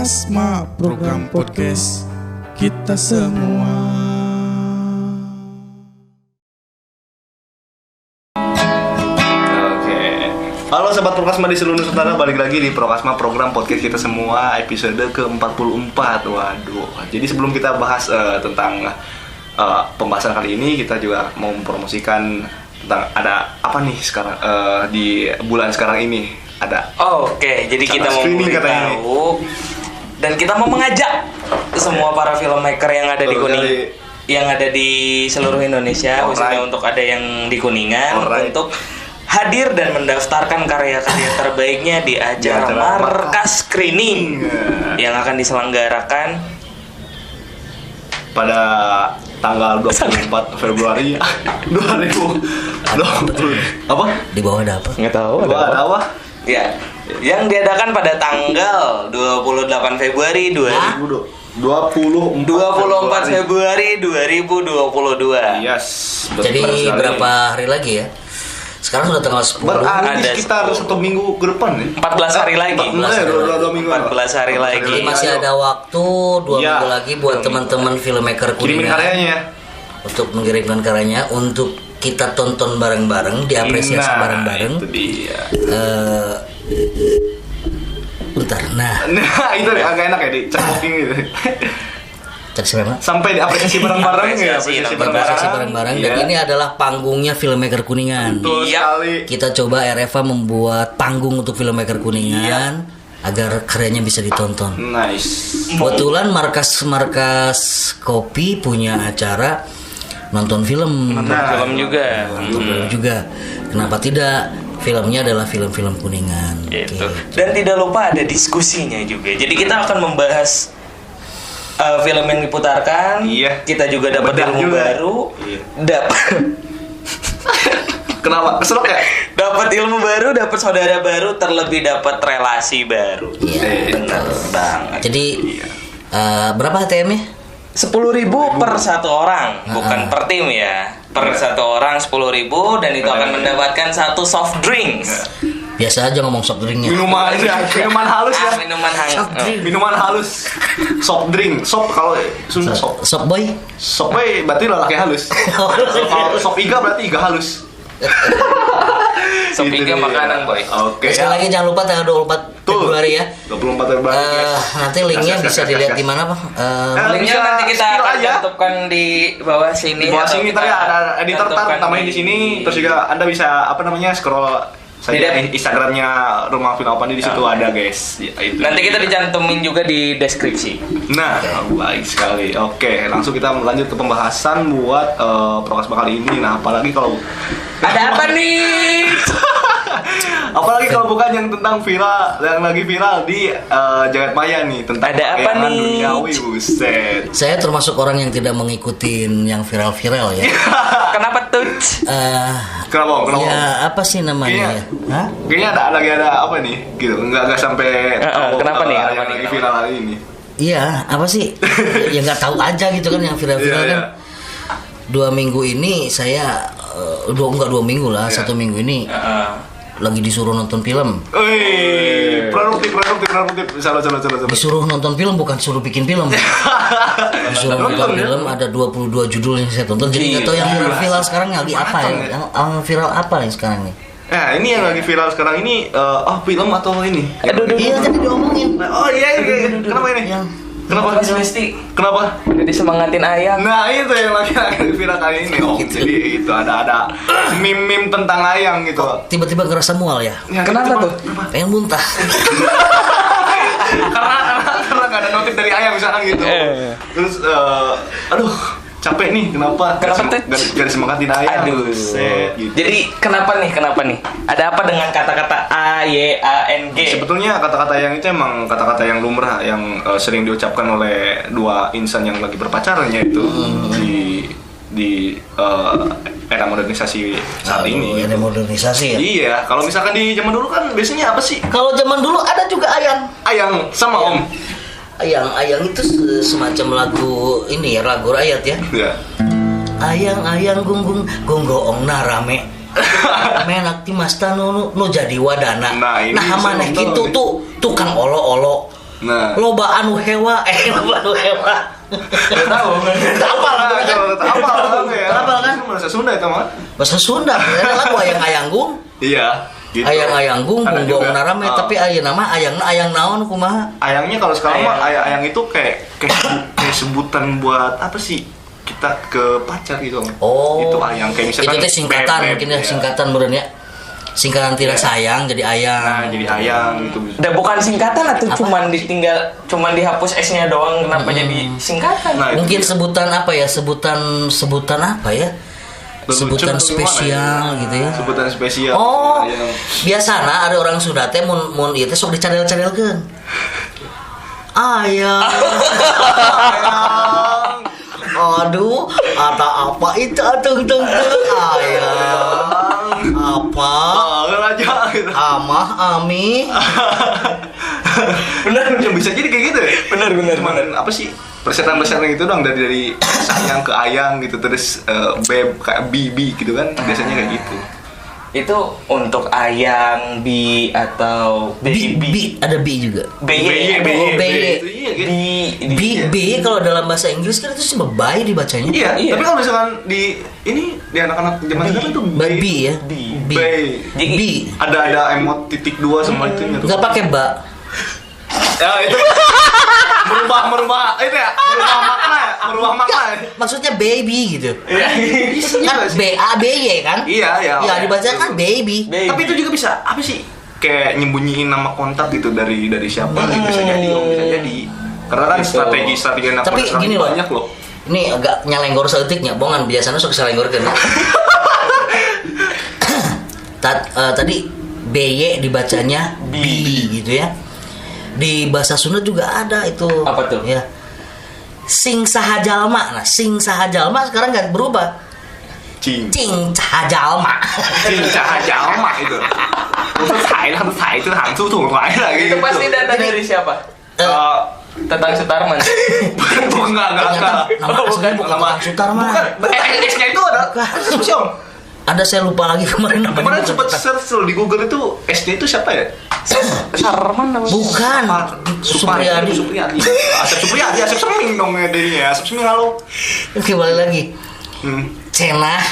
Prokasma, program podcast kita semua. Halo Sobat Prokasma di seluruh Nusantara, balik lagi di Prokasma, program podcast kita semua, episode ke-44. Waduh, jadi sebelum kita bahas tentang pembahasan kali ini, kita juga mau mempromosikan tentang ada apa nih sekarang di bulan sekarang ini ada. Oke, jadi kita mau memberitahu dan kita mau mengajak semua para filmmaker yang ada di Kuningan, yang ada di seluruh Indonesia, khususnya untuk ada yang di Kuningan, untuk hadir dan mendaftarkan karya-karya terbaiknya di acara Markas Screening yang akan diselenggarakan pada tanggal 24 Februari 2020. Apa? Di bawah ada apa? Nggak tahu. Ada apa? Ya, yang diadakan pada tanggal 28 Februari 24 Februari 2022. Yes. Jadi berapa hari lagi ya? Sekarang sudah tanggal 10. Ada sekitar 1 minggu ke depan ya. 14 hari lagi. 14 hari lagi. Jadi masih ada waktu 2 minggu lagi buat teman-teman filmmaker Kuningan karyanya. Untuk mengirimkan karyanya untuk kita tonton bareng-bareng, diapresiasi bareng-bareng. Itu dia. Bentar. Nah, itu deh, agak enak ya dicekokin gitu. Sampai diapresiasi bareng-bareng ya, apresiasi bareng-bareng. Dan ini adalah panggungnya filmmaker Kuningan. Betul sekali. Kita coba RFA membuat panggung untuk filmmaker Kuningan agar karyanya bisa ditonton. Nice. Kebetulan markas kopi punya acara nonton film. Film juga. Nonton film juga. Kenapa tidak? Filmnya adalah film-film Kuningan. Gitu. Dan tidak lupa ada diskusinya juga. Jadi kita akan membahas film yang diputarkan. Kita juga dapat ilmu baru. Kenapa? Keselok ya? Dapat ilmu baru, dapat saudara baru, terlebih dapat relasi baru. Benar banget. Jadi berapa HTM-nya? 10.000 per satu orang, bukan per tim ya. Per satu orang 10.000 dan itu akan mendapatkan 1 soft drinks. Biasa aja ngomong soft drinknya. Minuman halus ya. Minuman hangat. Minuman halus. Soft drink. Sop kalau Sunda sop. Sop boy. Sop boy berarti lelaki halus. Kalau sop iga berarti iga halus. Sop iga makanan boy. Oke. Sekali lagi jangan lupa tanggal 24 Februari ya. 24 Februari. Nanti linknya bisa dilihat di mana, Pak? Linknya nanti kita akan cantumkan di bawah sini. Di bawah sini tadi ada editor tambahin di sini. Terus juga Anda bisa scroll saja Instagramnya Rumah Film Opandi, di situ ada guys. Ya, itu. Nanti kita dicantumin juga di deskripsi. Nah, baik sekali. Oke, langsung kita lanjut ke pembahasan buat Prokasma kali ini. Nah, apalagi kalau ada apa nih? Apalagi kalau bukan yang tentang viral, yang lagi viral di jagat maya nih, tentang ada apa nih? Duniawi, buset. Saya termasuk orang yang tidak mengikuti yang viral-viral ya. Kenapa tuh? Kenapa? Ya apa sih namanya? Kayaknya lagi ada apa nih? Gitu, enggak sampai. Kenapa nih? Yang lagi viral hari ini? Iya, apa sih? Ya nggak tahu aja gitu kan yang viral-viral kan. 2 minggu ini saya 2 minggu lah, 1 minggu ini lagi disuruh nonton film. Produktif. Salah. Disuruh nonton film, bukan suruh bikin film. Disuruh nonton film, ada 22 judul yang saya tonton. Jadi nggak tahu yang viral sekarang lagi apa ya? Yang viral apa nih sekarang nih? Nah, ini yang lagi viral sekarang ini film atau ini? Iya tadi diomongin. Oh iya. Kenapa ini? Kenapa? Kenapa? Udah disemangatin ayam. Nah itu yang lagi viral kali ini. Jadi itu ada meme tentang ayam gitu. Tiba-tiba ngerasa mual ya? Kenapa tuh? Pengen muntah. karena nggak ada notif dari ayam misalkan gitu. Terus aduh capek nih, kenapa tuh? Gak disemangatin ayam. Aduh. Gitu. Jadi kenapa nih? Ada apa dengan kata-kata AYANG? Sebetulnya kata-kata yang itu emang kata-kata yang lumrah, yang sering diucapkan oleh dua insan yang lagi berpacaran, yaitu di era modernisasi saat ini. Era modernisasi ya? Iya, kalau misalkan di zaman dulu kan biasanya apa sih? Kalau zaman dulu ada juga ayang. Ayang sama om. Ayang itu semacam lagu ini ya, lagu rakyat ya. Iya. Ayang gonggoong narame. Menak ti masta nu jadi wadana. Nah maneh kitu tuh tukang olo-olo Nah, loba anu hewa. Enggak tahu. Apa lah kan? Bahasa Sunda itu mah. Bahasa Sunda. Lagu ayang-ayanggung. Iya. Gitu. Ayang-ayanggung Ada bunggong juga. narame tapi aya nama ayang naon kumaha? Ayangnya kalau sekarang mah ayang itu kayak sebutan buat apa sih? Kita ke pacar gitu. Oh. Itu ayang kayak misalkan Itu teh singkatan beb, mungkin ya, singkatan meureun ya. Singkatan tidak sayang jadi ayang. Nah, jadi ayang gitu. Udah bukan singkatan atau cuman dihapus S-nya doang kenapa jadi singkatan? Nah, itu Mungkin dia. sebutan apa ya? Sebutan apa ya? Sebutan Lucu, spesial gimana gitu ya. Sebutan spesial. Oh, Ayang. biasana ada orang Sunda teh mun ieu teh sok dicadel-cadelkeun. Ayang. Ayang. Aduh, ada apa itu tung ayang. Apa? Aja gitu. Amah, Ami. Bener bisa jadi kayak gitu ya. Bener. Cuman apa sih? Persetan itu dong dari sayang ke ayang gitu terus beb kayak bibi gitu kan biasanya kayak gitu. Itu untuk ayang, bi atau baby. Ada B juga. BY. Itu iya gitu. B kalau dalam bahasa Inggris kan itu cuma bayi dibacanya. Iya, tapi kalau misalkan di anak-anak zaman sekarang itu Baby ya. B. B. Ada emot titik 2 sama itunya. Enggak pakai ba. Ya itu merubah itu ya, merubah makna. Maksudnya baby gitu. Iya. Kan B A B Y kan? Iya. Ya dibaca kan baby. Tapi itu juga bisa apa sih? Kayak nyembunyiin nama kontak gitu dari siapa gitu bisa jadi bisa jadi. Karena kan Gitu. strategi anak Tapi sekarang gini loh. banyak loh. Ini agak nyalenggor seetiknya, bongan biasanya sok salenggorkeun. Tadi BY dibacanya B gitu ya. Di bahasa Sunda juga ada itu. Apa tuh? Ya. Sing saha jalma. Nah, sing saha jalma sekarang enggak berubah. Cing saha jalma. jalma itu. Harus itu hantu tuh lagi. Itu pasti data dari siapa? Tentang Sutarman. Bukan enggak. Nama aslinya bukan Tentang Sutarman. S-nya itu ada. Siapa? Ada saya lupa lagi kemarin namanya. Kemarin sempat search di Google itu SD itu siapa ya? Sarman namanya. Bukan. Supriyadi. Asep Supriyadi, Asep Seming dong jadinya. Asep Seming halo. Kembali lagi. Cenah.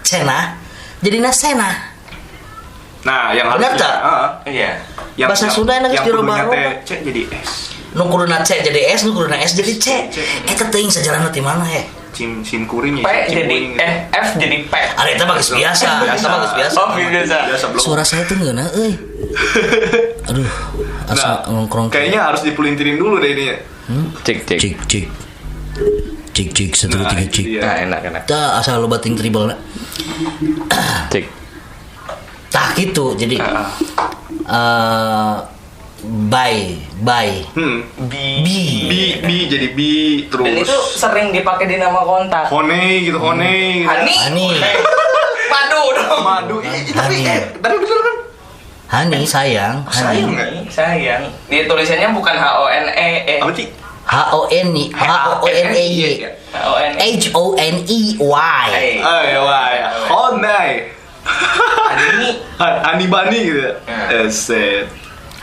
Cenah. Jadinya Senah. Nah, yang Benar harusnya, tak? Iya. Bahasa Sunda enak yang dirubah-rubah. kudunya C jadi S. Nu kuduna C jadi S, nu kuduna S jadi C. Eta teuing sajarana ti mana he? Sin kuring P jadi F jadi P. Ari eta bagus biasa. Eta bagus biasa. Oh, biasa. Biasa belum. Suara saya tuh ngeuna euy. Aduh, asa ngongkrong. Kayaknya harus dipelintirin dulu deh ini ya. Cek. Cik 1 2 3 cik. Iya. Nah, enak. Tah asal lo bating triple. Cek. Tah gitu. Jadi bye. B jadi B terus. Dan itu sering dipakai di nama kontak. Hone gitu. Hani. Madu dong. Madu. Tapi bener kan? Hani sayang. Sayang nggak? Sayang. Di tulisannya bukan HONE. Apa sih? HONEY HONE. HONEY. Oh ya wah. Honai. Ani Bani gitu. Eset.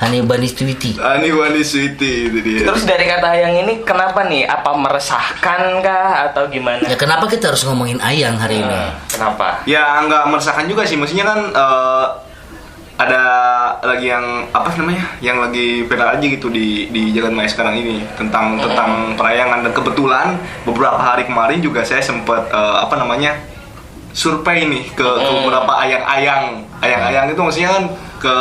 Hani Bani Tweety. Ani Bani Sweetie itu dia. Terus dari kata ayang ini kenapa nih? Apa meresahkan kah atau gimana? Ya kenapa kita harus ngomongin ayang hari ini? Kenapa? Ya nggak meresahkan juga sih, maksudnya kan ada lagi yang apa namanya, yang lagi viral aja gitu di Jalan Maya sekarang ini tentang perayangan, dan kebetulan beberapa hari kemarin juga saya sempat survei nih ke beberapa ayang-ayang itu, maksudnya kan ke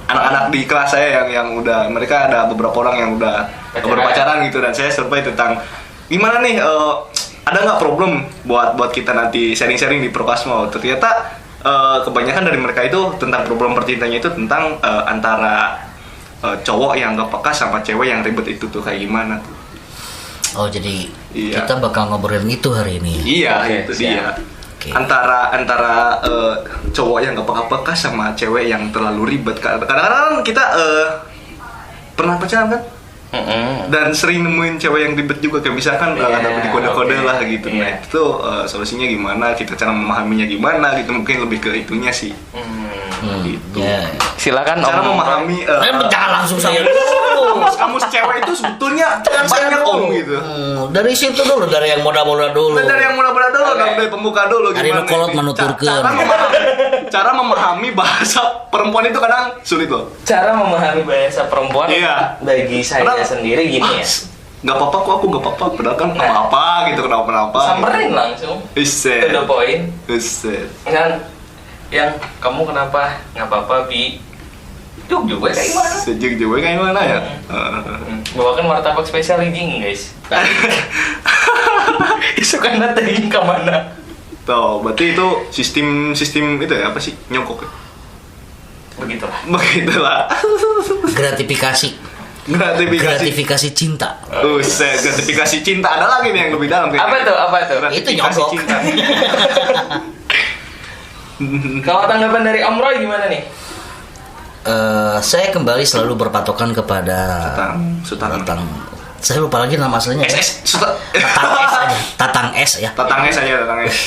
anak-anak di kelas saya yang udah, mereka ada beberapa orang yang udah berpacaran gitu, dan saya survei tentang gimana nih, ada nggak problem buat kita nanti sharing-sharing di Prokasma. Ternyata kebanyakan dari mereka itu tentang problem percintanya itu tentang antara cowok yang gak peka sama cewek yang ribet itu tuh kayak gimana tuh. Oh jadi Iya. kita bakal ngobrolin itu hari ini. Iya, Oke, itu siap. dia. Oke. Antara cowok yang gak peka sama cewek yang terlalu ribet. Kadang-kadang kita pernah pacaran kan? Dan sering nemuin cewek yang ribet juga, kayak misalkan ada di kode-kode lah gitu. Nah itu solusinya gimana, kita cara memahaminya gimana gitu, mungkin lebih ke itunya sih. Gitu. Ya. Silakan Cara Om. memahami Jangan langsung saya. kamus cewek itu sebetulnya banyak gitu. Dari situ dulu, dari yang muda-muda dulu. Dari yang muda-muda dulu, dari pembuka dulu. Hari nukolot menuturkan. Cara memahami bahasa perempuan itu kadang sulit loh. Cara memahami bahasa perempuan bagi saya sendiri gini ya. Gak apa-apa kok, aku gak apa-apa. Padahal kan apa gitu, kenapa. Samperin langsung. Iset. To the point. Iset. Kan, yang kamu kenapa? Gak apa-apa, Bi. Juk juga kayak gimana? Sejak juga kayak gimana ya? Bawakan martabak spesial ini guys. Isukan tadi ke mana? Tuh, berarti itu sistem itu ya apa sih? Nyongkok ya? Begitulah. Gratifikasi cinta. Gratifikasi cinta. Ada lagi nih yang lebih dalam kayaknya. Apa tuh? Itu nyogok. Kalau tanggapan dari Om Roy gimana nih? Saya kembali selalu berpatokan kepada Tatang. Saya lupa lagi nama aslinya. Tatang S ya. Tatang S.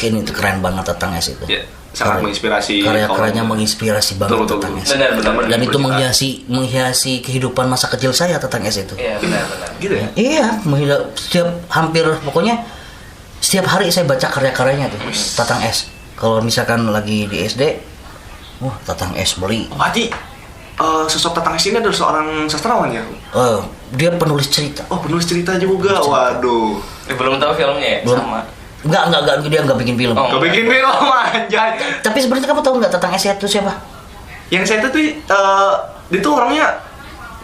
Ini tuh keren banget Tatang S itu. Ya, sangat menginspirasi. Karya-karyanya menginspirasi banget Tatang S. Benar. Dan itu menghiasi kehidupan masa kecil saya Tatang S itu. Iya, benar. Gitu ya? Iya, pokoknya setiap hari saya baca karya-karyanya tuh Tatang S. Kalau misalkan lagi di SD, Tatang S beli. Berarti sosok Tatang S ini adalah seorang sastrawan ya? Dia penulis cerita. Oh, penulis cerita juga. Waduh. Belum tahu filmnya ya? Belum. Sama. Enggak, dia enggak bikin film. Gak bikin film anjay. Tapi sebenarnya kamu tahu enggak Tatang S itu siapa? Yang saya tahu tuh dia tuh orangnya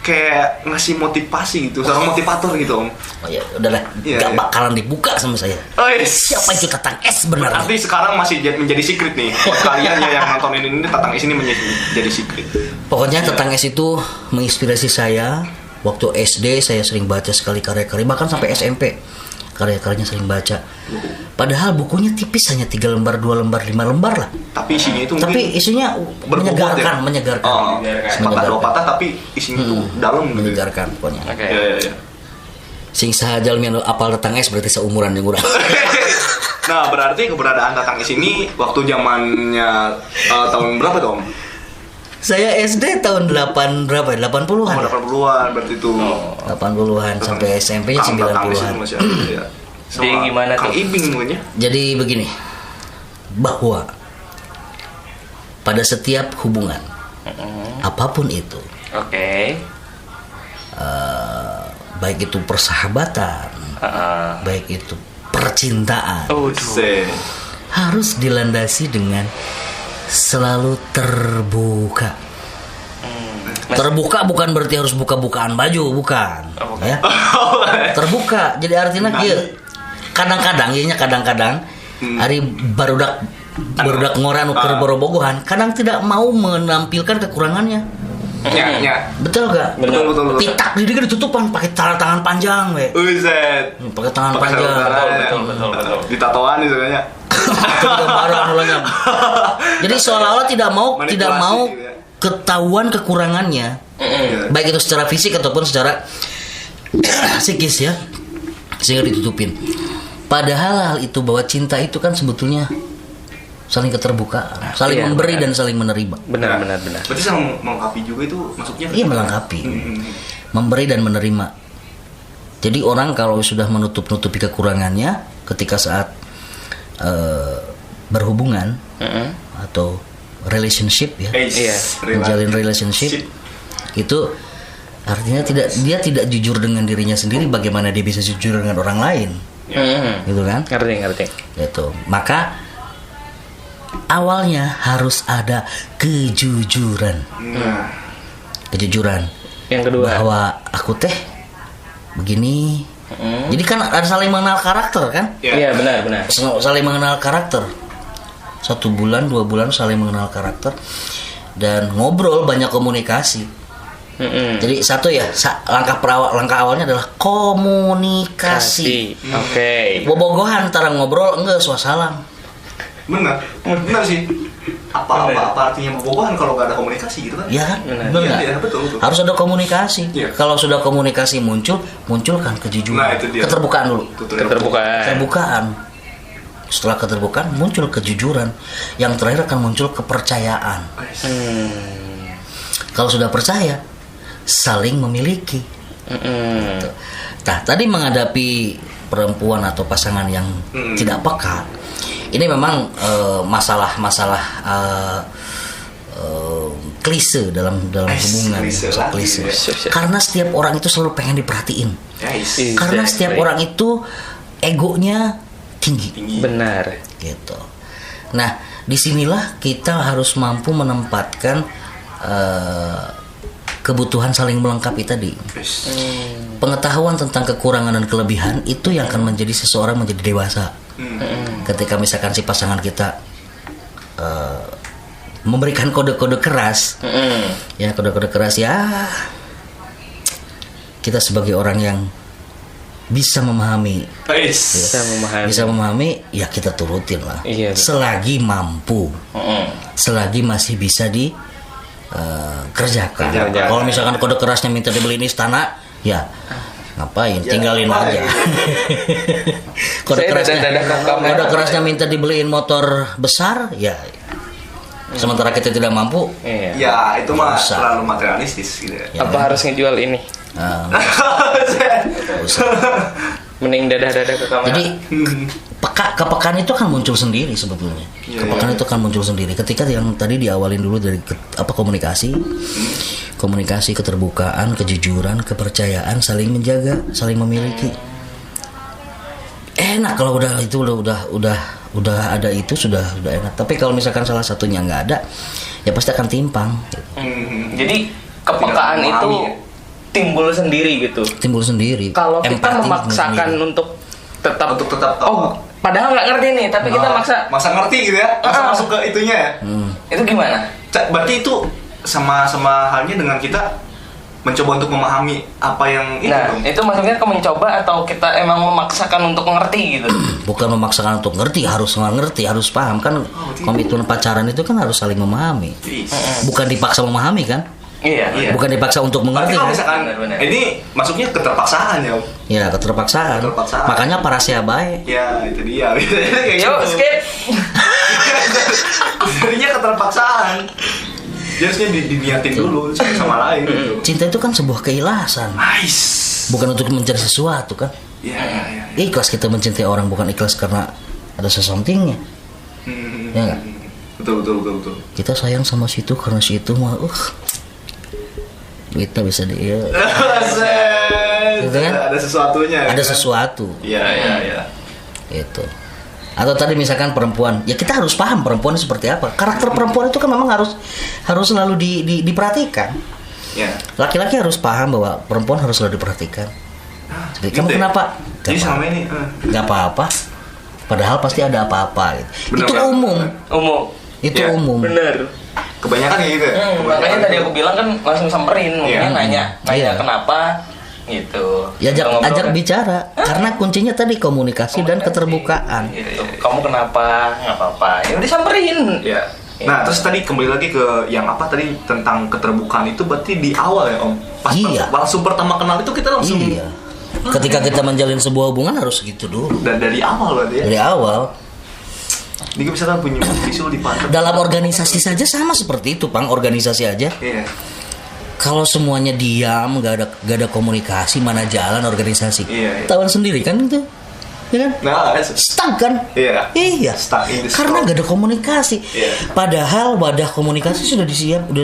kayak ngasih motivasi gitu, seorang motivator gitu Om. Oh ya, udahlah, gak bakalan dibuka sama saya. Siapa itu Tatang S sebenarnya? Berarti sekarang masih menjadi secret nih. Buat kalian yang nonton ini Tatang S ini menjadi secret. Pokoknya Tatang S itu menginspirasi saya. Waktu SD saya sering baca sekali karya-karya, bahkan sampai SMP karya-karyanya sering baca. Padahal bukunya tipis, hanya 3 lembar, 2 lembar, 5 lembar lah. Tapi isinya itu isinya menyegarkan. Patah dua patah tapi isinya itu dalam gitu. Menyegarkan pokoknya. Oke. Ya. Sing saja lu apal Tatang S berarti seumuran yang urang. Nah, berarti keberadaan Tatang S ini waktu zamannya tahun berapa tuh Om? Saya SD tahun 80-an. 80-an berarti itu. 80-an sampai SMP-nya 90-an. Jadi gimana tuh? Kang Ibing mungkin ya? Jadi begini, bahwa pada setiap hubungan apapun itu, baik itu persahabatan, baik itu percintaan, harus dilandasi dengan selalu terbuka. Terbuka bukan berarti harus buka-bukaan baju, bukan. Ya. Terbuka. Jadi artinya kadang-kadang hari barudak ngoran ukur borobogohan, kadang tidak mau menampilkan kekurangannya. Ya. Betul gak? Betul. Pitak diri ditutupan pakai tangan panjang, we. Pakai tangan panjang. Betul. Ditatoan itu kayaknya. Jadi seolah-olah tidak mau ketahuan kekurangannya, baik itu secara fisik ataupun secara psikis ya, sehingga ditutupin. Padahal hal itu, bahwa cinta itu kan sebetulnya saling keterbukaan, saling memberi dan saling menerima. Benar. Berarti saling melengkapi juga itu maksudnya? Iya, melengkapi, memberi dan menerima. Jadi orang kalau sudah menutupi kekurangannya ketika saat berhubungan atau relationship ya, menjalin relationship itu artinya dia tidak jujur dengan dirinya sendiri, bagaimana dia bisa jujur dengan orang lain, gitu kan? Ngerti. Gitu. Maka awalnya harus ada kejujuran. Yang kedua, bahwa aku teh begini. Jadi kan ada saling mengenal karakter kan? Iya, benar. Saling mengenal karakter. 1 bulan, 2 bulan saling mengenal karakter dan ngobrol, banyak komunikasi. Jadi satu ya, langkah awalnya adalah komunikasi. Bobogohan antara ngobrol enggak suasalang. Benar sih. Apa artinya bobogohan kalau nggak ada komunikasi gitu kan? Iya kan? Iya, betul. Harus ada komunikasi. Ya. Kalau sudah komunikasi munculkan kejujuran. Nah, itu dia. Keterbukaan dulu. Keterbukaan. Setelah keterbukaan muncul kejujuran. Yang terakhir akan muncul kepercayaan. Kalau sudah percaya, saling memiliki. Gitu. Nah, tadi menghadapi perempuan atau pasangan yang tidak peka, ini memang masalah-masalah klise dalam hubungan, klise. Karena setiap orang itu selalu pengen diperhatiin. Karena setiap orang itu egonya tinggi. Benar. Gitu. Nah, disinilah kita harus mampu menempatkan kebutuhan saling melengkapi tadi. Pengetahuan tentang kekurangan dan kelebihan itu yang akan menjadi seseorang menjadi dewasa. Ketika misalkan si pasangan kita memberikan kode-kode keras, ya kode-kode keras ya, kita sebagai orang yang bisa memahami, bisa memahami, ya kita turutin lah. Selagi mampu, selagi masih bisa kerjakan. Kalau misalkan kode kerasnya minta dibeliin istana, ya ngapain? Tinggalin aja. Kode kerasnya minta dibeliin motor besar, ya. Sementara kita tidak mampu, ya itu mah terlalu materialistis gitu ya. Apa harus ngejual ini? Mending dadah-dadah ke kamera. Jadi kepekaan itu akan muncul sendiri sebetulnya. Kepekaan itu akan muncul sendiri ketika yang tadi diawalin dulu dari komunikasi, keterbukaan, kejujuran, kepercayaan, saling menjaga, saling memiliki. Enak kalau udah itu udah ada itu sudah enak. Tapi kalau misalkan salah satunya nggak ada, ya pasti akan timpang. Jadi kepekaan itu timbul sendiri gitu. Timbul sendiri. Kalau kita memaksakan untuk tetap padahal nggak ngerti nih, tapi kita maksa ngerti gitu ya, masuk ke itunya ya. Itu gimana? Berarti itu sama halnya dengan kita mencoba untuk memahami apa yang itu maksudnya mencoba atau kita emang memaksakan untuk ngerti gitu? Bukan memaksakan untuk ngerti, harus paham kan. Komitmen pacaran itu kan harus saling memahami, bukan dipaksa memahami kan. Iya. Bukan dipaksa untuk mengerti. Kalau misalkan ini masuknya keterpaksaan ya. Ya, keterpaksaan. Makanya para baik. Ya, itu dia. Yuk, skip. Jadinya keterpaksaan. Harusnya diniatin dulu sama lain gitu. Cinta itu kan sebuah keikhlasan. Nice. Bukan untuk mencari sesuatu kan. Iya. Ikhlas kita mencintai orang, bukan ikhlas karena ada sesuatunya. Ya enggak? Betul. Kita sayang sama situ karena situ mah kita bisa dia. Gitu kan? Ada sesuatunya. Ada sesuatu. Iya. Gitu. Atau tadi misalkan perempuan, ya kita harus paham perempuan seperti apa. Karakter perempuan itu kan memang harus selalu diperhatikan. Ya. Laki-laki harus paham bahwa perempuan harus selalu diperhatikan. Jadi kamu kenapa? Jadi sama ini nggak apa-apa. Padahal pasti ada apa-apa. Gitu. Itu kan? umum. Itu umum. Bener. Kebanyakan kayak gitu. Makanya tadi aku bilang kan langsung samperin, nanya kenapa. Gitu. Ya ajak bicara karena kuncinya tadi komunikasi dan keterbukaan. Gitu. Kamu kenapa? Nggak apa-apa. Ya udah samperin. Ya. Nah, terus tadi kembali lagi ke yang apa tadi tentang keterbukaan itu berarti di awal ya, Om. Langsung pertama kenal itu kita langsung. Iya. Ketika kita menjalin sebuah hubungan harus gitu dulu. Dan dari awal berarti ya. Dari awal. Ini misalkan punya visual di pantat. Dalam organisasi saja sama seperti itu, Pang. Organisasi aja. Iya. Kalau semuanya diam, gak ada komunikasi, mana jalan organisasi. Iya. Tahu sendiri kan itu, ya kan? Nah, stuck kan? Iya. Stuck karena gak ada komunikasi. Iya. Padahal wadah komunikasi sudah disiapkan.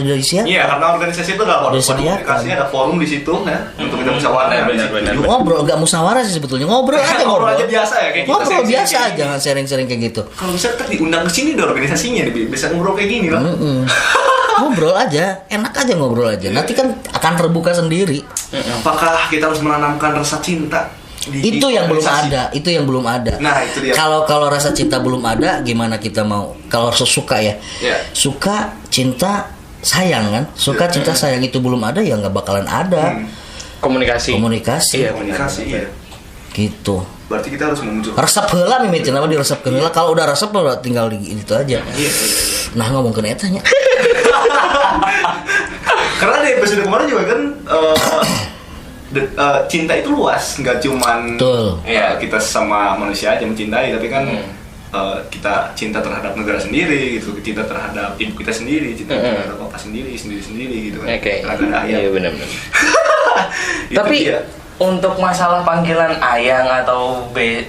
Iya, karena organisasi itu ada komunikasi, ada forum di situ ya, untuk kita musyawarah. Ngobrol, gak musyawarah sih sebetulnya. Ngobrol aja biasa ya, kayak ngobrol biasa aja, jangan sharing-sharing kayak gitu. Kalau bisa kan diundang ke sini ada organisasinya, bisa ngobrol kayak gini lah. Ngobrol aja, enak aja ngobrol aja. Nanti kan akan terbuka sendiri. Apakah kita harus menanamkan rasa cinta? Itu yang belum ada. Nah, itu dia. Kalau rasa cinta belum ada, gimana kita mau? Kalau suka ya, suka, cinta, sayang kan? Suka, cinta, sayang itu belum ada, ya nggak bakalan ada. Komunikasi. Iya. Gitu. Berarti kita harus memunculkan. Resep heula mimitin apa diresepkeun heula. Kalau udah resep tinggal di itu aja. Iya. Nah, ngomongkeun eta nya. Karena di episode kemarin juga kan cinta itu luas, nggak cuman kita sama manusia aja mencintai, tapi kan kita cinta terhadap negara sendiri gitu, cinta terhadap ibu kita sendiri, cinta terhadap bapak sendiri gitu kan. Oke. Iya, benar. Tapi dia. untuk masalah panggilan ayang atau bi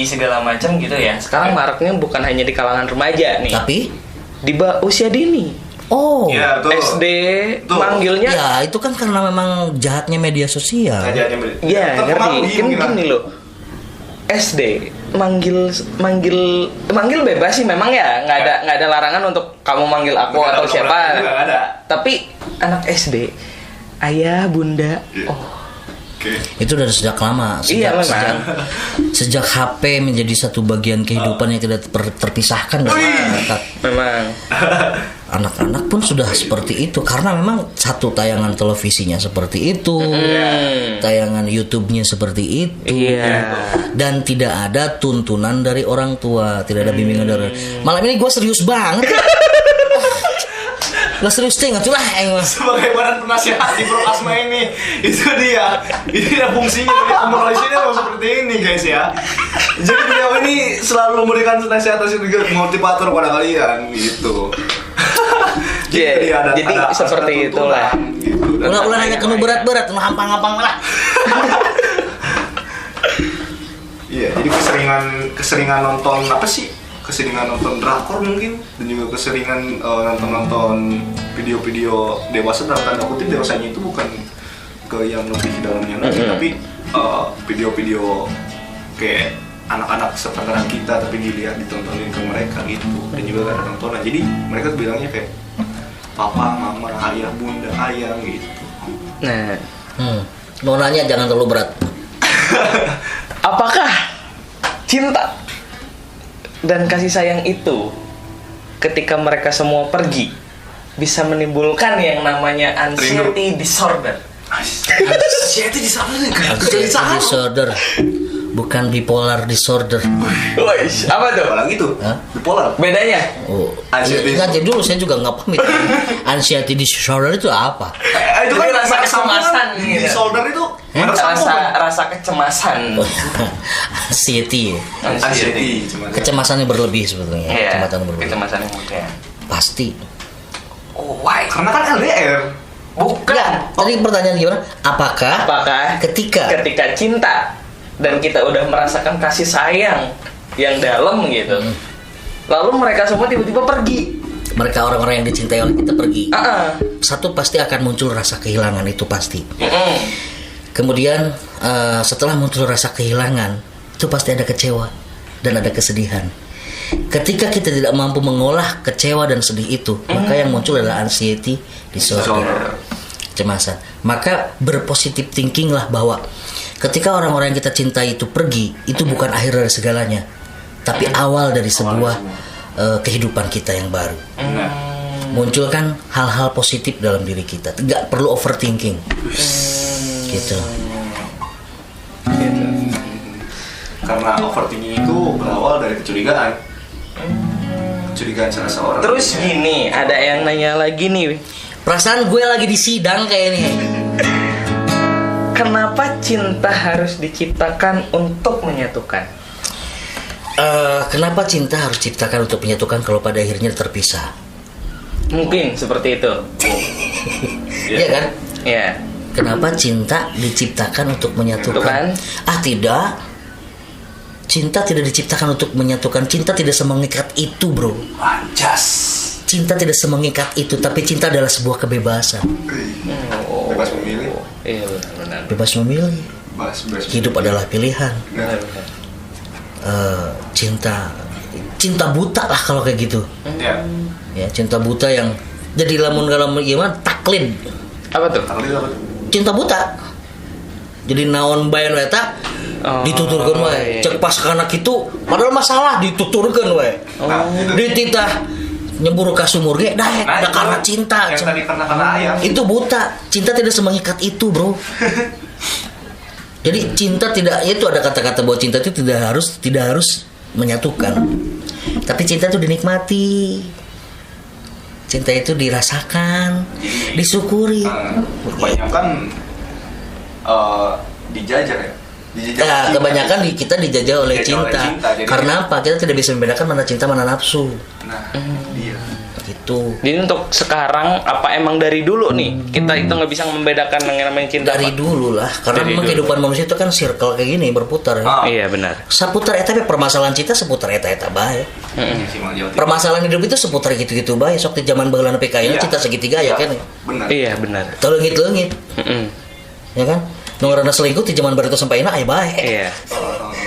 segala macam gitu ya. Sekarang maraknya bukan hanya di kalangan remaja nih. Tapi di usia dini. oh Ya, tuh. SD Tuh. manggilnya ya itu kan karena memang jahatnya media sosial. ya ngerti. Gini loh. SD manggil bebas sih memang ya, nggak ada larangan untuk kamu manggil aku Nggak ada atau siapa. nggak ada. Tapi anak SD ayah bunda Oke. Itu dari sejak lama, Iya, memang. sejak HP menjadi satu bagian kehidupan yang tidak terpisahkan dari masyarakat. memang Anak-anak pun sudah seperti itu karena memang satu tayangan televisinya seperti itu, tayangan YouTube-nya seperti itu, iya. dan tidak ada tuntunan dari orang tua, tidak ada bimbingan dari. Malam ini gue serius banget. Gak serius tinggal tuh lah. Sebagai badan penasihat di Prokasma ini, itu dia. Ini ada fungsinya dari pemoralisnya memang seperti ini guys ya. Jadi beliau ini selalu memberikan nasihat juga motivator pada kalian gitu. Iya, jadi seperti itulah. Gitu. Dan Ulah nanya kenu berat-berat, nu hampang-hampang lah. Iya, jadi keseringan nonton apa sih? Keseringan nonton drakor mungkin, dan juga keseringan nonton video-video dewasa dalam tanda kutip. Dewasanya itu bukan ke yang lebih dalamnya lagi, tapi video-video kayak anak-anak sepantaran kita tapi dilihat ditontonin ke mereka gitu, dan juga gak ada tontonan. Jadi mereka bilangnya kayak papa, mama, ayah, bunda, ayang gitu. Nah, Mau nanya jangan terlalu berat. apakah cinta dan kasih sayang itu ketika mereka semua pergi bisa menimbulkan yang namanya anxiety disorder? Anxiety Disorder, bukan bipolar disorder. Wih, apa tuh? Apalagi tuh, Hah? bipolar. Bedanya? Oh, Anxiety. nanti dulu saya juga nggak paham itu. Anxiety disorder itu apa? Itu kan Jadi rasa kecemasan gitu. Disorder itu Rasa kecemasan. Anxiety, anxiety cuma. kecemasan yang berlebih sebetulnya. Iya, Kecemasan yang berlebih. kecemasan yang muda. Pasti. Oh, why? Karena kan LDR. Bukan. Tadi pertanyaan gimana? Apakah ketika cinta dan kita udah merasakan kasih sayang yang dalam gitu, lalu mereka semua tiba-tiba pergi. mereka orang-orang yang dicintai oleh kita pergi, Satu pasti akan muncul rasa kehilangan, itu pasti. Kemudian setelah muncul rasa kehilangan, itu pasti ada kecewa dan ada kesedihan. Ketika kita tidak mampu mengolah kecewa dan sedih itu, maka yang muncul adalah anxiety disorder, kecemasan. Maka berpositif thinking lah bahwa ketika orang-orang yang kita cintai itu pergi, itu bukan akhir dari segalanya, tapi awal dari sebuah kehidupan kita yang baru. Munculkan hal-hal positif dalam diri kita, tidak perlu overthinking. Gitu. Karena overthinking itu berawal dari kecurigaan salah seorang. Terus gini, ada yang nanya lagi nih, Perasaan gue lagi di sidang kayak ini. kenapa cinta harus diciptakan untuk menyatukan? Kenapa cinta harus diciptakan untuk menyatukan kalau pada akhirnya terpisah? Mungkin seperti itu. Iya kan? Ya. Kenapa cinta diciptakan untuk menyatukan? Tidak. Cinta tidak diciptakan untuk menyatukan. Cinta tidak semengikat itu, bro. Anjas. Cinta tidak semengikat itu, tapi cinta adalah sebuah kebebasan. Bebas memilih. Iya benar. Bebas memilih. Bebas. Hidup adalah pilihan. Cinta buta lah kalau kayak gitu. Ya. Ya, cinta buta yang jadi lamun gimana taklid. Apa tuh? Cinta buta. Jadi naon bayan eta dituturkeun wae. Cek pas kana kitu padahal masalah dituturkeun wae. Dititah nyebur ka sumur ge da karena cinta. Yang tadi karena ayam. Itu buta. Cinta tidak semengikat itu, bro. Jadi cinta tidak, itu ada kata-kata bahwa cinta itu tidak harus menyatukan. Tapi cinta itu dinikmati. Cinta itu dirasakan, disyukuri. Kebanyakan dijajah ya. kebanyakan kita dijajah oleh cinta. Karena apa? Kita tidak bisa membedakan mana cinta mana nafsu. Nah, iya. Gitu. Jadi untuk sekarang apa emang dari dulu nih kita itu nggak bisa membedakan yang namanya cinta? Dari dulu lah, karena memang kehidupan manusia itu kan circle kayak gini berputar. Iya benar. Seputar tapi permasalahan cinta seputar eta bae. Permasalahan hidup itu seputar gitu-gitu bae. Sok di zaman baheula PKI cinta segitiga ya kan. Benar. Iya benar. Leungit-leungit. Ya kan? Nu ngaranna selingkuh di zaman baru sampai enak ya bae. Iya.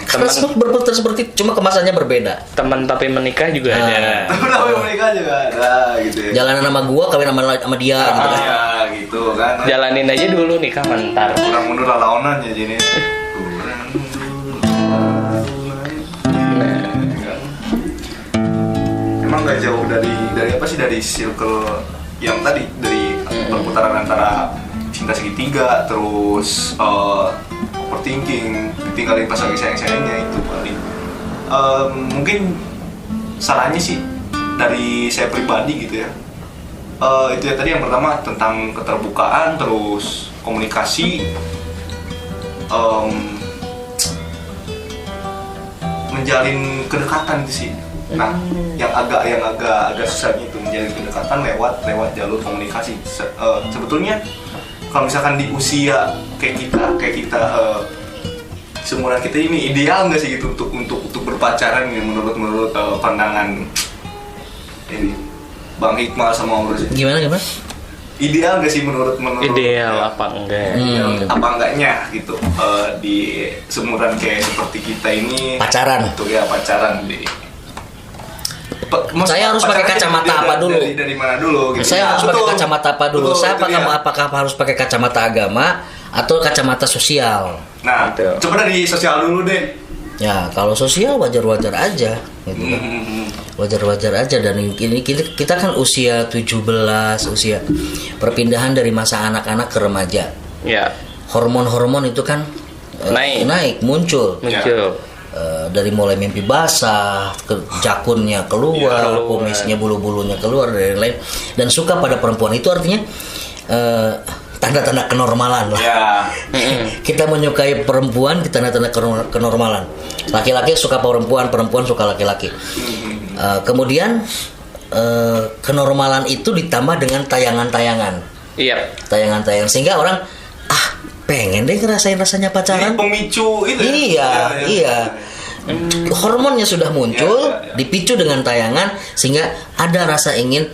Karena berputar seperti cuma kemasannya berbeda. Teman tapi menikah juga ada. Teman tapi menikah juga ada gitu ya. Jalanan sama gua, kawin sama dia gitu kan. Ya gitu kan. Jalanin aja dulu nikah bentar. Kurang mundur lalaonan ya jadi. Emang nggak jauh dari apa sih, dari circle yang tadi, dari perputaran antara cinta segitiga, terus overthinking, ditinggalin pas lagi sayang-sayangnya itu paling. Mungkin sarannya sih dari saya pribadi gitu ya. Itu ya tadi yang pertama tentang keterbukaan, terus komunikasi, menjalin kedekatan itu sih. Nah, yang agak susahnya itu menjalin kedekatan lewat jalur komunikasi. Sebetulnya kalau misalkan di usia kayak kita seumuran kita ini ideal nggak sih gitu untuk berpacaran ya, menurut pandangan ini Bang Hikmal sama Om Rus? Gimana? Ideal nggak sih menurut ideal apa enggak? Apa enggaknya gitu di seumuran kayak seperti kita ini pacaran? Tuh ya pacaran di. Saya harus pakai kacamata apa dulu? Dari mana dulu? Gitu. Saya harus pakai kacamata apa dulu? Betul, saya apakah harus pakai kacamata agama atau kacamata sosial? Nah, coba dari sosial dulu deh. Ya, kalau sosial wajar-wajar aja, gitu kan. Wajar-wajar aja, dan ini kita kan usia 17, usia perpindahan dari masa anak-anak ke remaja. Ya. Hormon-hormon itu kan naik, muncul. Dari mulai mimpi basah, jakunnya keluar, kumisnya, bulu-bulunya keluar, dan lain-lain. Dan suka pada perempuan itu artinya tanda-tanda kenormalan lah. Kita menyukai perempuan, kita tanda-tanda kenormalan. Laki-laki suka perempuan, perempuan suka laki-laki. Kemudian kenormalan itu ditambah dengan tayangan-tayangan. Iya. Tayangan-tayangan sehingga orang pengen deh ngerasain rasanya pacaran. Jadi pemicu itu. Iya. Hormonnya sudah muncul, dipicu dengan tayangan sehingga ada rasa ingin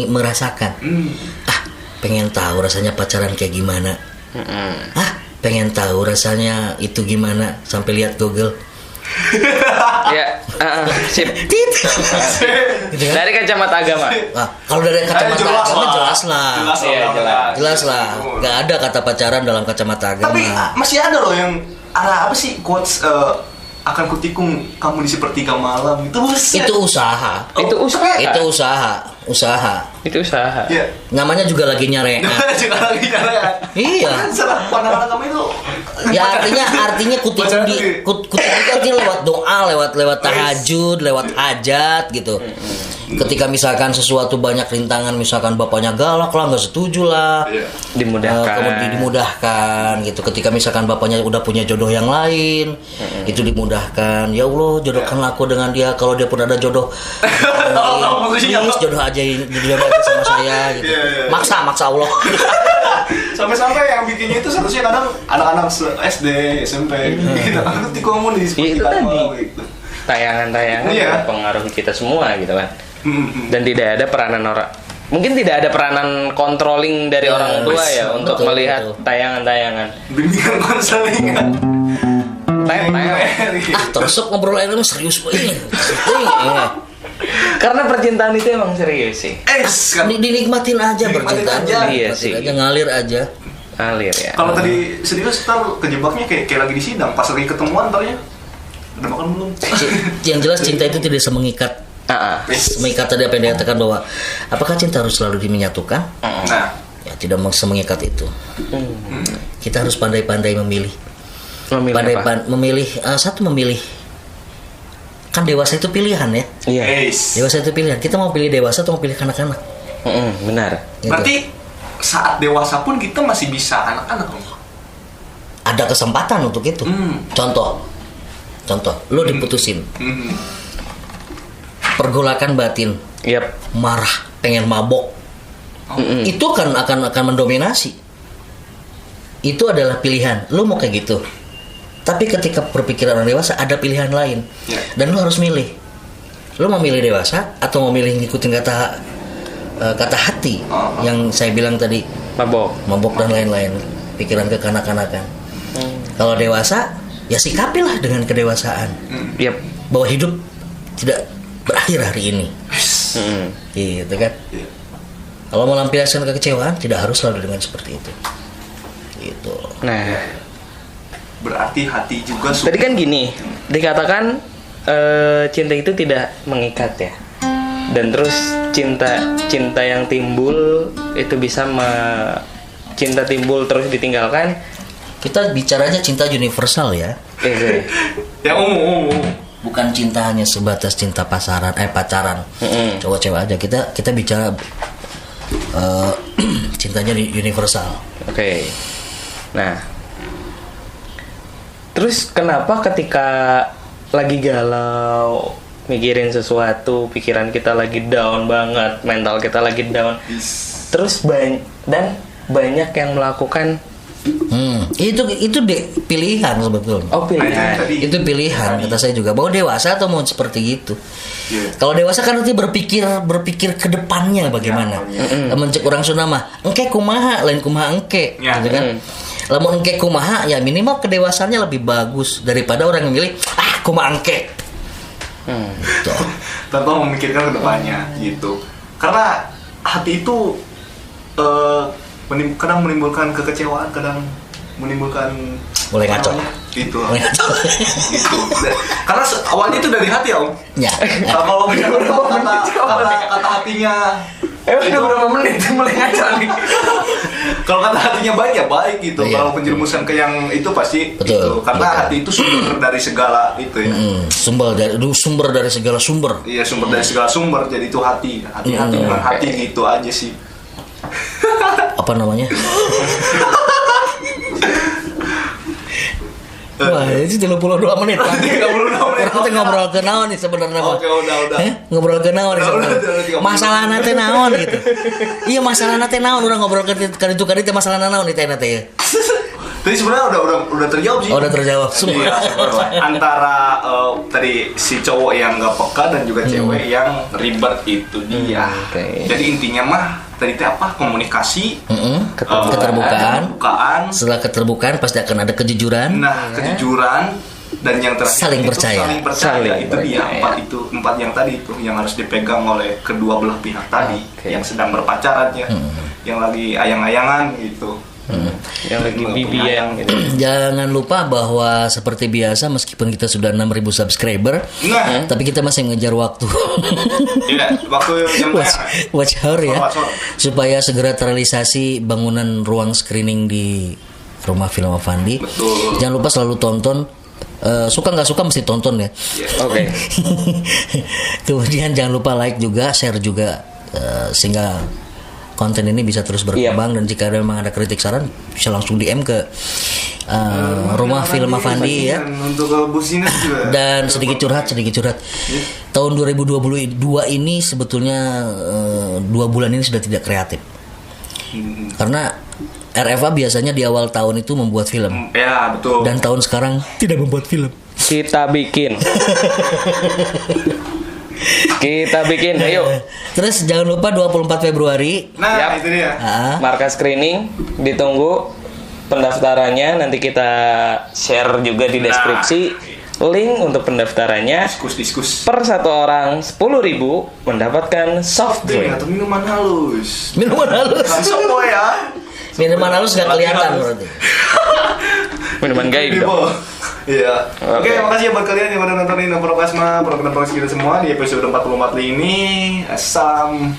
merasakan. Pengen tahu rasanya pacaran kayak gimana. Pengen tahu rasanya itu gimana, sampai lihat Google. Sip. Dari kacamata agama. Kalau dari kacamata agama jelas lah. Gak ada kata pacaran dalam kacamata agama. Tapi masih ada loh yang apa sih quotes akan kutikung kamu di sepertiga malam itu usaha. Itu usaha. Iya. Namanya juga lagi nyarean. Iya. Kan salah pandangan kamu itu. Ya artinya kutikung artinya lewat doa, lewat tahajud, lewat hajat gitu. Ketika misalkan sesuatu banyak rintangan, misalkan bapaknya galak lah, nggak setuju lah, dimudahkan gitu. Ketika misalkan bapaknya udah punya jodoh yang lain, itu dimudahkan. Ya Allah, jodohkanlah aku dengan dia. Kalau dia pun ada jodoh, jodoh aja sama saya gitu. Maksa Allah. Sampai-sampai yang bikinnya itu seharusnya kadang anak-anak SD, SMP gitu. Aku tikung di seperti gitu. Tayangan-tayangan mempengaruhi kita semua gitu kan. Dan tidak ada peranan orang, mungkin tidak ada peranan controlling dari orang tua ya untuk melihat tayangan-tayangan. Bimbingan konseling kan. Terus ngobrol aja serius ini. Karena percintaan itu emang serius sih. Dinikmatin aja percintaan. Iya sih. Ngalir aja. Ngalir ya. Kalau tadi serius ntar kejebaknya kayak lagi di sidang, pas lagi ketemuan ntarnya udah makan belum? Yang jelas cinta itu tidak bisa mengikat. Mengikat tadi apa yang dikatakan bahwa apakah cinta harus selalu menyatukan? Ya tidak mengikat itu. Kita harus pandai-pandai memilih. Memilih kan dewasa itu pilihan ya. Iya. Dewasa itu pilihan. Kita mau pilih dewasa atau mau pilih anak-anak? Benar. Gitu. Berarti saat dewasa pun kita masih bisa anak-anak. ada kesempatan untuk itu. Contoh, lo diputusin, pergolakan batin, marah, pengen mabok, itu akan mendominasi. Itu adalah pilihan, lo mau kayak gitu. Tapi ketika berpikiran orang dewasa ada pilihan lain, dan lo harus milih. Lo mau milih dewasa atau mau milih ngikutin kata hati yang saya bilang tadi, mabok dan lain-lain, pikiran kekanak-kanakan. Kalau dewasa ya sikapilah dengan kedewasaan, bahwa hidup tidak berakhir hari ini, gitu kan. Kalau melampiaskan kekecewaan tidak harus selalu dengan seperti itu, gitu. Nah, berarti hati juga tadi kan gini dikatakan cinta itu tidak mengikat ya, dan terus cinta yang timbul itu bisa cinta timbul terus ditinggalkan. Kita bicaranya cinta universal ya. Yang umum. Bukan cinta hanya sebatas cinta pacaran. Cowok cewek aja. Kita bicara cintanya universal. Oke. Nah, terus kenapa ketika lagi galau, mikirin sesuatu, pikiran kita lagi down banget, mental kita lagi down, terus banyak yang melakukan itu pilihan sebetulnya. Pilihan. Itu pilihan kata saya juga, bahwa dewasa atau mau seperti itu. Kalau dewasa kan nanti berpikir ke depannya bagaimana. Mencek orang Sunda mah engke kumaha lain kumaha engke, gitu kan. Lamun engke kumaha ya minimal kedewasannya lebih bagus daripada orang yang milih kumaha engke. Tanpa memikirkan ke depannya gitu. Karena hati itu kadang menimbulkan kekecewaan, kadang menimbulkan mulai ngaco gitu. Gitu. Karena awalnya itu dari hati Om. Ya. Kalau kata hatinya itu berapa menit mulai ngaco nih. Kalau kata hatinya baik ya baik gitu. Kalau penjerumusan ke yang itu pasti gitu. Karena hati itu sumber dari segala itu ya. Sumber dari segala sumber. Iya, sumber dari segala sumber. Jadi itu hati bukan hati gitu aja sih. Apa namanya? Wah, itu 32 menit. 32 menit. Kita ngobrol ke naon nih sebenarnya. Oke, udah. Ngobrol ke naon nih sebenarnya. Masalah nate naon gitu. Iya, masalah nate naon, udah ngobrol ke itu masalah naon nih teh ya. Tadi sebenarnya udah terjawab sih. Udah terjawab semua. Iya, antara tadi si cowok yang nggak peka dan juga cewek yang ribet itu dia. Jadi intinya mah tadi apa? Komunikasi, keterbukaan. Setelah keterbukaan pasti akan ada kejujuran. Nah, kejujuran dan yang terakhir saling percaya. Itu dia empat yang tadi itu yang harus dipegang oleh kedua belah pihak tadi yang sedang berpacaran ya, yang lagi ayang-ayangan gitu. Yang lagi bibian gitu. Jangan lupa bahwa seperti biasa meskipun kita sudah 6.000 subscriber, tapi kita masih ngejar waktu. Iya, waktu yang watch hour ya. Supaya segera terrealisasi bangunan ruang screening di Rumah Film Avandi. Betul. Jangan lupa selalu tonton. Suka nggak suka mesti tonton ya. Oke. Kemudian jangan lupa like juga, share juga, sehingga konten ini bisa terus berkembang. Dan jika memang ada kritik saran bisa langsung DM ke Rumah Film Avandi ya. Untuk business juga. Dan sedikit curhat. Tahun 2022 ini sebetulnya 2 bulan ini sudah tidak kreatif. Karena RFA biasanya di awal tahun itu membuat film. Ya, betul. Dan tahun sekarang tidak membuat film. Kita bikin, ayo. Terus jangan lupa 24 Februari. Nah, itu dia. Markas screening, ditunggu pendaftarannya. Nanti kita share juga di deskripsi link untuk pendaftarannya. Diskus. Per satu orang 10.000 mendapatkan soft drink atau minuman halus. Sopo ya. Minuman halus nggak kelihatan berarti. Minuman gaib dong. Iya. Oke, makasih ya buat kalian yang udah nontonin program kita semua di episode 44 ini. Assalam.